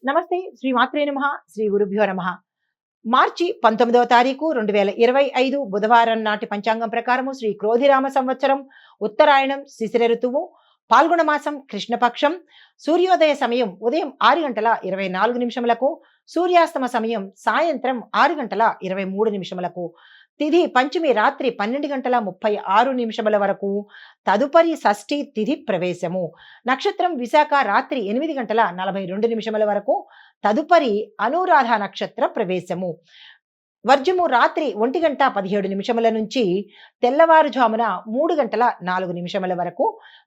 నమస్తే. శ్రీ మాత్రే నమః. శ్రీ గురుభ్యో నమః. మార్చి 19వ తారీఖు 2025 బుధవారం నాటి పంచాంగం ప్రకారము శ్రీ క్రోధిరామ సంవత్సరం ఉత్తరాయణం శిశిర ఋతువు పాల్గొన మాసం కృష్ణపక్షం సూర్యోదయ సమయం ఉదయం 6:24 సూర్యాస్తమ సమయం సాయంత్రం 6:23 తిథి పంచమి రాత్రి 12:36 వరకు తదుపరి షష్ఠి తిథి ప్రవేశము నక్షత్రం విశాఖ రాత్రి 8:42 వరకు తదుపరి అనురాధ నక్షత్ర ప్రవేశము వర్జము రాత్రి 1:17 నుంచి తెల్లవారుజామున 3:04 వరకు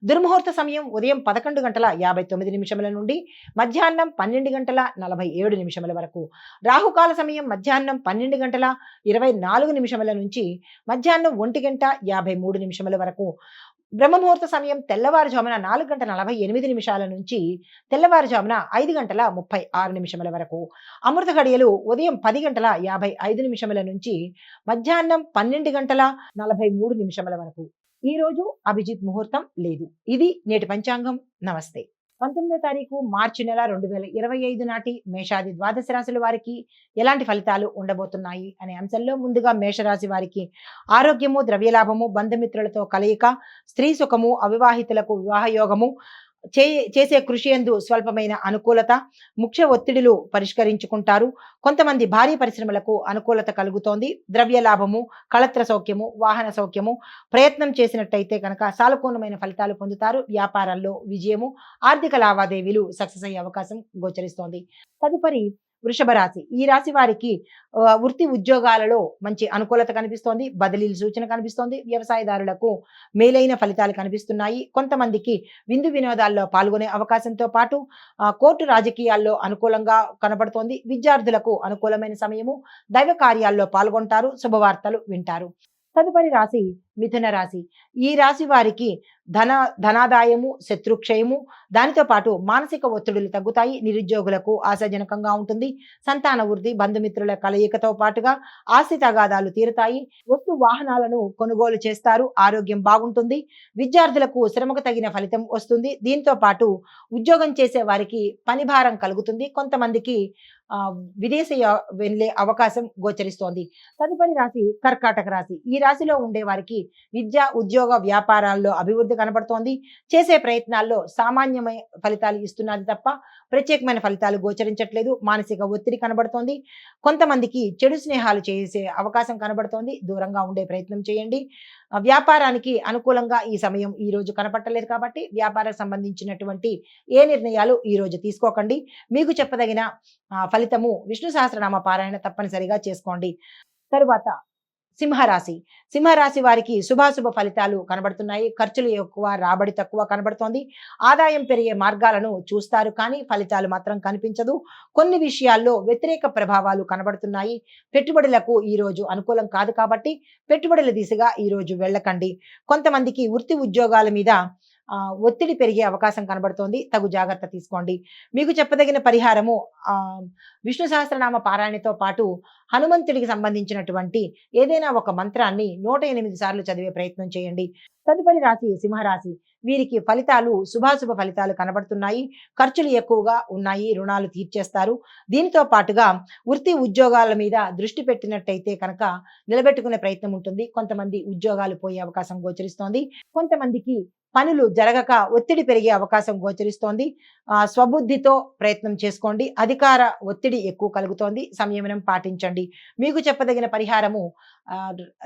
దుర్ముహూర్త సమయం ఉదయం 11:59 నుండి మధ్యాహ్నం 12:47 వరకు రాహుకాల సమయం మధ్యాహ్నం 12:24 నుంచి మధ్యాహ్నం 1:53 వరకు బ్రహ్మముహూర్త సమయం తెల్లవారుజామున 4:48 నుంచి తెల్లవారుజామున 5:36 వరకు అమృత ఘడియలు ఉదయం 10:55 నుంచి మధ్యాహ్నం 12:43 వరకు. ఈ రోజు అభిజిత్ ముహూర్తం లేదు. ఇది నేటి పంచాంగం. నమస్తే. 19వ తారీఖు మార్చి నెల 2025 నాటి మేషాది ద్వాదశ రాశుల వారికి ఎలాంటి ఫలితాలు ఉండబోతున్నాయి అనే అంశంలో ముందుగా మేషరాశి వారికి ఆరోగ్యము, ద్రవ్యలాభము, బంధుమిత్రులతో కలయిక, స్త్రీ సుఖము, అవివాహితులకు వివాహ యోగము, చేసే కృషి యందు స్వల్పమైన అనుకూలత, ముఖ్య ఒత్తిడులు పరిష్కరించుకుంటారు. కొంతమంది భారీ పరిశ్రమలకు అనుకూలత కలుగుతోంది. ద్రవ్య లాభము, కళత్ర సౌఖ్యము, వాహన సౌఖ్యము, ప్రయత్నం చేసినట్టయితే కనుక సానుకూలమైన ఫలితాలు పొందుతారు. వ్యాపారాల్లో విజయము, ఆర్థిక లావాదేవీలు సక్సెస్ అయ్యే అవకాశం గోచరిస్తోంది. తదుపరి వృషభ రాశి. ఈ రాశి వారికి వృత్తి ఉద్యోగాలలో మంచి అనుకూలత కనిపిస్తోంది. బదిలీల సూచన కనిపిస్తోంది. వ్యవసాయదారులకు మేలైన ఫలితాలు కనిపిస్తున్నాయి. కొంతమందికి విందు వినోదాల్లో పాల్గొనే అవకాశంతో పాటు కోర్టు రాజకీయాల్లో అనుకూలంగా కనబడుతోంది. విద్యార్థులకు అనుకూలమైన సమయము. దైవ కార్యాల్లో పాల్గొంటారు. శుభవార్తలు వింటారు. తదుపరి రాశి మిథున రాశి. ఈ రాశి వారికి ధనాదాయము, శత్రుక్షయము, దానితో పాటు మానసిక ఒత్తిడులు తగ్గుతాయి. నిరుద్యోగులకు ఆశాజనకంగా ఉంటుంది. సంతాన వృద్ధి, బంధుమిత్రుల కలయికతో పాటుగా ఆస్తి తగాదాలు తీరుతాయి. వస్తు వాహనాలను కొనుగోలు చేస్తారు. ఆరోగ్యం బాగుంటుంది. విద్యార్థులకు శ్రమకు తగిన ఫలితం వస్తుంది. దీంతో పాటు ఉద్యోగం చేసే వారికి పని భారం కలుగుతుంది. కొంతమందికి విదేశ వెళ్ళే అవకాశం గోచరిస్తోంది. తదుపరి రాశి కర్కాటక రాశి. ఈ రాశిలో ఉండే వారికి విద్య, ఉద్యోగ, వ్యాపారాల్లో అభివృద్ధి కనబడుతోంది. చేసే ప్రయత్నాల్లో సామాన్యమైన ఫలితాలు ఇస్తున్నది తప్ప ప్రత్యేకమైన ఫలితాలు గోచరించట్లేదు. మానసిక ఒత్తిడి కనబడుతోంది. కొంతమందికి చెడు స్నేహాలు చేసే అవకాశం కనబడుతోంది. దూరంగా ఉండే ప్రయత్నం చేయండి. వ్యాపారానికి అనుకూలంగా ఈ సమయం ఈ రోజు కనపట్టలేదు కాబట్టి వ్యాపారానికి సంబంధించినటువంటి ఏ నిర్ణయాలు ఈ రోజు తీసుకోకండి. మీకు చెప్పదగిన ఫలితము విష్ణు సహస్రనామ పారాయణ తప్పనిసరిగా చేసుకోండి. తరువాత సింహరాశి. సింహరాశి వారికి శుభాశుభ ఫలితాలు కనబడుతున్నాయి. ఖర్చులు ఎక్కువ, రాబడి తక్కువ కనబడుతోంది. ఆదాయం పెరిగే మార్గాలను చూస్తారు కానీ ఫలితాలు మాత్రం కనిపించదు. కొన్ని విషయాల్లో వ్యతిరేక ప్రభావాలు కనబడుతున్నాయి. పెట్టుబడులకు ఈ రోజు అనుకూలం కాదు కాబట్టి పెట్టుబడుల దిశగా ఈ రోజు వెళ్ళకండి. కొంతమందికి వృత్తి ఉద్యోగాల మీద ఒత్తిడి పెరిగే అవకాశం కనబడుతోంది. తగు జాగ్రత్త తీసుకోండి. మీకు చెప్పదగిన పరిహారము విష్ణు సహస్రనామ పారాయణతో పాటు హనుమంతుడికి సంబంధించినటువంటి ఏదైనా ఒక మంత్రాన్ని 108 సార్లు చదివే ప్రయత్నం చేయండి. తదుపరి రాశి సింహరాశి. వీరికి ఫలితాలు శుభాశుభ ఫలితాలు కనబడుతున్నాయి. ఖర్చులు ఎక్కువగా ఉన్నాయి. రుణాలు తీర్చేస్తారు. దీనితో పాటుగా వృత్తి ఉద్యోగాల మీద దృష్టి పెట్టినట్టయితే కనుక నిలబెట్టుకునే ప్రయత్నం ఉంటుంది. కొంతమంది ఉద్యోగాలు పోయే అవకాశం గోచరిస్తోంది. కొంతమందికి పనులు జరగక ఒత్తిడి పెరిగే అవకాశం గోచరిస్తోంది. స్వబుద్ధితో ప్రయత్నం చేసుకోండి. అధికార ఒత్తిడి ఎక్కువ కలుగుతోంది. సంయమనం పాటించండి. మీకు చెప్పదగిన పరిహారము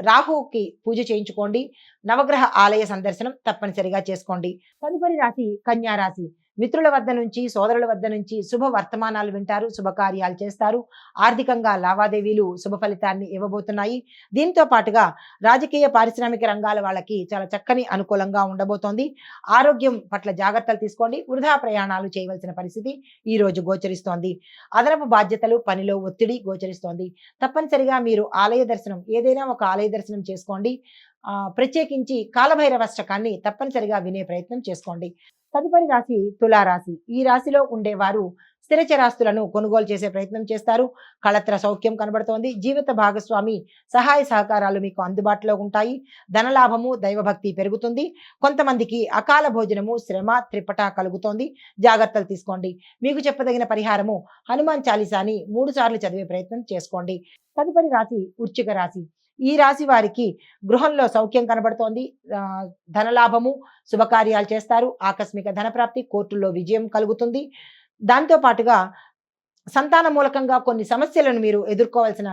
రాహుకి పూజ చేయించుకోండి. నవగ్రహ ఆలయ సందర్శనం తప్పనిసరిగా చేసుకోండి. తదుపరి రాశి కన్యా రాశి. మిత్రుల వద్ద నుంచి, సోదరుల వద్ద నుంచి శుభ వర్తమానాలు వింటారు. శుభకార్యాలు చేస్తారు. ఆర్థికంగా లావాదేవీలు శుభ ఫలితాన్ని ఇవ్వబోతున్నాయి. దీంతో పాటుగా రాజకీయ, పారిశ్రామిక రంగాల వాళ్ళకి చాలా చక్కని అనుకూలంగా ఉండబోతోంది. ఆరోగ్యం పట్ల జాగ్రత్తలు తీసుకోండి. వృధా ప్రయాణాలు చేయవలసిన పరిస్థితి ఈ రోజు గోచరిస్తోంది. అదనపు బాధ్యతలు, పనిలో ఒత్తిడి గోచరిస్తోంది. తప్పనిసరిగా మీరు ఆలయ దర్శనం, ఏదైనా ఒక ఆలయ దర్శనం చేసుకోండి. ప్రత్యేకించి కాలభైరవాష్టకాన్ని తప్పనిసరిగా వినే ప్రయత్నం చేసుకోండి. తదుపరి రాశి తులారాశి. ఈ రాశిలో ఉండేవారు స్థిర చరాస్తులను కొనుగోలు చేసే ప్రయత్నం చేస్తారు. కళత్ర సౌఖ్యం కనబడుతోంది. జీవిత భాగస్వామి సహాయ సహకారాలు మీకు అందుబాటులో ఉంటాయి. ధనలాభము, దైవభక్తి పెరుగుతుంది. కొంతమందికి అకాల భోజనము, శ్రమ, త్రిపట కలుగుతోంది. జాగ్రత్తలు తీసుకోండి. మీకు చెప్పదగిన పరిహారము హనుమాన్ చాలీసాని 3 సార్లు చదివే ప్రయత్నం చేసుకోండి. తదుపరి రాశి వృశ్చిక రాశి. ఈ రాశి వారికి గృహంలో సౌఖ్యం కనబడుతోంది. ధనలాభము, శుభకార్యాలు చేస్తారు. ఆకస్మిక ధనప్రాప్తి, కోర్టుల్లో విజయం కలుగుతుంది. దాంతో పాటుగా సంతాన మూలకంగా కొన్ని సమస్యలను మీరు ఎదుర్కోవాల్సిన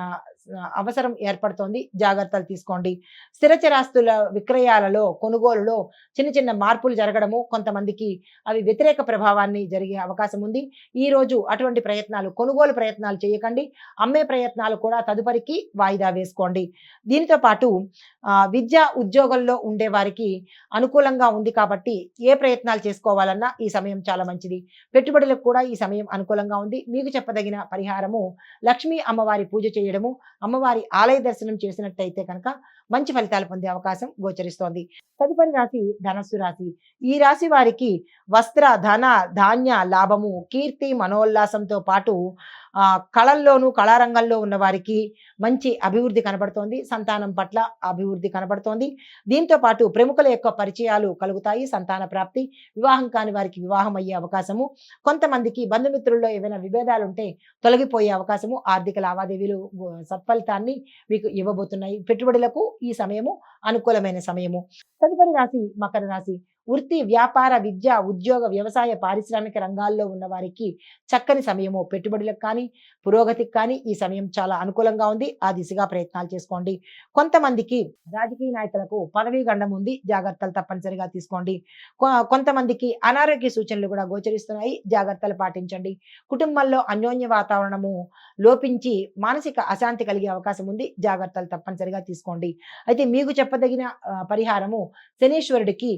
అవసరం ఏర్పడుతోంది. జాగ్రత్తలు తీసుకోండి. స్థిర చరాస్తుల విక్రయాలలో, కొనుగోలులో చిన్న చిన్న మార్పులు జరగడము, కొంతమందికి అవి వ్యతిరేక ప్రభావాన్ని జరిగే అవకాశం ఉంది. ఈరోజు అటువంటి ప్రయత్నాలు, కొనుగోలు ప్రయత్నాలు చేయకండి. అమ్మే ప్రయత్నాలు కూడా తదుపరికి వాయిదా వేసుకోండి. దీనితో పాటు విద్యా ఉద్యోగంలో ఉండే వారికి అనుకూలంగా ఉంది కాబట్టి ఏ ప్రయత్నాలు చేసుకోవాలన్నా ఈ సమయం చాలా మంచిది. పెట్టుబడులకు కూడా ఈ సమయం అనుకూలంగా ఉంది. మీకు చెప్పదగిన పరిహారము లక్ష్మీ అమ్మవారి పూజ చేయడము, అమ్మవారి ఆలయ దర్శనం చేసినట్టయితే కనుక మంచి ఫలితాలు పొందే అవకాశం గోచరిస్తోంది. తదుపరి రాశి ధనస్సు రాశి. ఈ రాశి వారికి వస్త్ర, ధన, ధాన్య లాభము, కీర్తి, మనోల్లాసంతో పాటు కళల్లోనూ, కళారంగంలో ఉన్న వారికి మంచి అభివృద్ధి కనబడుతోంది. సంతానం పట్ల అభివృద్ధి కనబడుతోంది. దీంతో పాటు ప్రముఖుల యొక్క పరిచయాలు కలుగుతాయి. సంతాన ప్రాప్తి, వివాహం కాని వారికి వివాహం అయ్యే అవకాశము, కొంతమందికి బంధుమిత్రుల్లో ఏవైనా విభేదాలు ఉంటే తొలగిపోయే అవకాశము, ఆర్థిక లావాదేవీలు సత్ఫలితాన్ని మీకు ఇవ్వబోతున్నాయి. పెట్టుబడులకు ఈ సమయము అనుకూలమైన సమయము. తదుపరి రాశి మకర రాశి. వృత్తి, వ్యాపార, విద్య, ఉద్యోగ, వ్యవసాయ, పారిశ్రామిక రంగాల్లో ఉన్న వారికి చక్కని సమయము. పెట్టుబడులకు కానీ, పురోగతికి కానీ ఈ సమయం చాలా అనుకూలంగా ఉంది. ఆ దిశగా ప్రయత్నాలు చేసుకోండి. కొంతమందికి రాజకీయ నాయకులకు పదవీ గండం ఉంది. జాగ్రత్తలు తప్పనిసరిగా తీసుకోండి. కొంతమందికి అనారోగ్య సూచనలు కూడా గోచరిస్తున్నాయి. జాగ్రత్తలు పాటించండి. కుటుంబంలో అన్యోన్య వాతావరణము లోపించి మానసిక అశాంతి కలిగే అవకాశం ఉంది. జాగ్రత్తలు తప్పనిసరిగా తీసుకోండి. అయితే మీకు చెప్పదగిన పరిహారము శనీశ్వరుడికి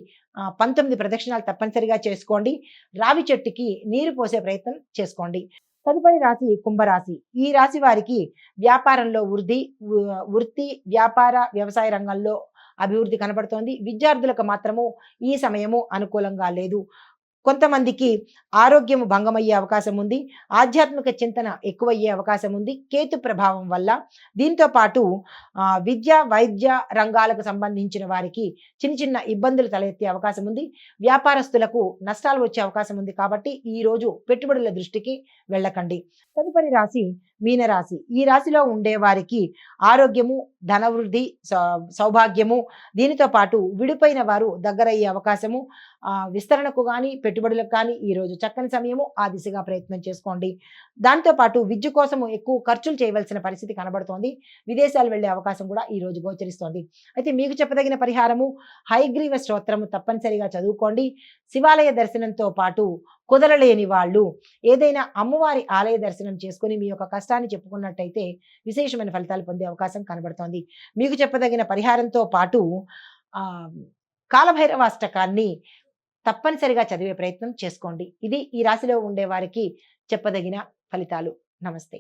19 ప్రదక్షిణాలు తప్పనిసరిగా చేసుకోండి. రావి చెట్టుకి నీరు పోసే ప్రయత్నం చేసుకోండి. తదుపరి రాశి కుంభరాశి. ఈ రాశి వారికి వ్యాపారంలో వృత్తి, వ్యాపార, వ్యవసాయ రంగంలో అభివృద్ధి కనబడుతోంది. విద్యార్థులకు మాత్రము ఈ సమయము అనుకూలంగా లేదు. కొంతమందికి ఆరోగ్యము భంగమయ్యే అవకాశం ఉంది. ఆధ్యాత్మిక చింతన ఎక్కువయ్యే అవకాశం ఉంది కేతు ప్రభావం వల్ల. దీంతో పాటు విద్య, వైద్య రంగాలకు సంబంధించిన వారికి చిన్న చిన్న ఇబ్బందులు తలెత్తే అవకాశం ఉంది. వ్యాపారస్తులకు నష్టాలు వచ్చే అవకాశం ఉంది. కాబట్టి ఈ రోజు పెట్టుబడుల దృష్టికి వెళ్ళకండి. తదుపరి రాశి మీనరాశి. ఈ రాశిలో ఉండే వారికి ఆరోగ్యము, ధనవృద్ధి, సౌభాగ్యము, దీనితో పాటు విడిపోయిన వారు దగ్గరయ్యే అవకాశము, విస్తరణకు కానీ, పెట్టుబడులకు కానీ ఈరోజు చక్కని సమయము. ఆ దిశగా ప్రయత్నం చేసుకోండి. దాంతోపాటు విద్య కోసము ఎక్కువ ఖర్చులు చేయవలసిన పరిస్థితి కనబడుతోంది. విదేశాలు వెళ్లే అవకాశం కూడా ఈ రోజు గోచరిస్తోంది. అయితే మీకు చెప్పదగిన పరిహారము హయగ్రీవ స్తోత్రము తప్పనిసరిగా చదువుకోండి. శివాలయ దర్శనంతో పాటు కుదరలేని వాళ్ళు ఏదైనా అమ్మవారి ఆలయ దర్శనం చేసుకుని మీ యొక్క కష్టాన్ని చెప్పుకున్నట్టయితే విశేషమైన ఫలితాలు పొందే అవకాశం కనబడుతోంది. మీకు చెప్పదగిన పరిహారంతో పాటు కాలభైరవాష్టకాన్ని తప్పనిసరిగా చదివే ప్రయత్నం చేసుకోండి. ఇది ఈ రాశిలో ఉండే వారికి చెప్పదగిన ఫలితాలు. నమస్తే.